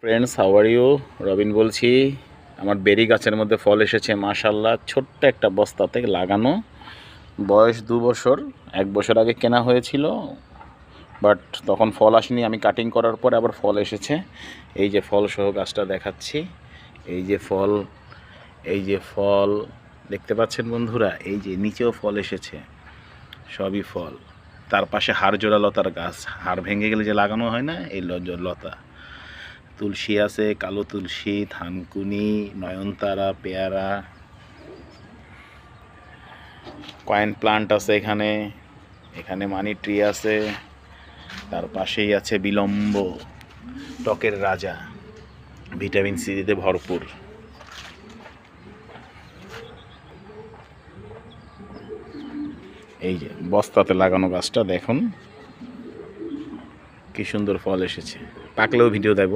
Friends, how are you? Robin বলছি। আমার বেরি গাছের মধ্যে ফল এসেছে মাশাল্লাহ। ছোট্ট একটা বস্তাতে লাগানো, বয়স 2 বছর। 1 বছর আগে কেনা হয়েছিল, বাট তখন ফল আসেনি। আমি কাটিং করার পরে আবার ফল এসেছে। এই যে ফল সহ গাছটা দেখাচ্ছি। এই যে ফল, এই যে ফল দেখতে পাচ্ছেন বন্ধুরা। এই যে নিচেও ফল এসেছে, সবই ফল। তার পাশে হাড়জোড়া লতার গাছ, হাড় ভেঙে গেলে যে লাগানো হয় না, এই লতা। তুলসী আছে, কালো তুলসী, থানকুনি, নয়নতারা, পেয়ারা, কয়েন প্লান্ট আছে এখানে। এখানে মানি ট্রি আছে। তার পাশেই আছে বিলম্ব, টকের রাজা, ভিটামিন সি দিতে ভরপুর। এই যে বস্তাতে লাগানো গাছটা দেখুন, কি সুন্দর ফল এসেছে। পাকলেও ভিডিও দেব।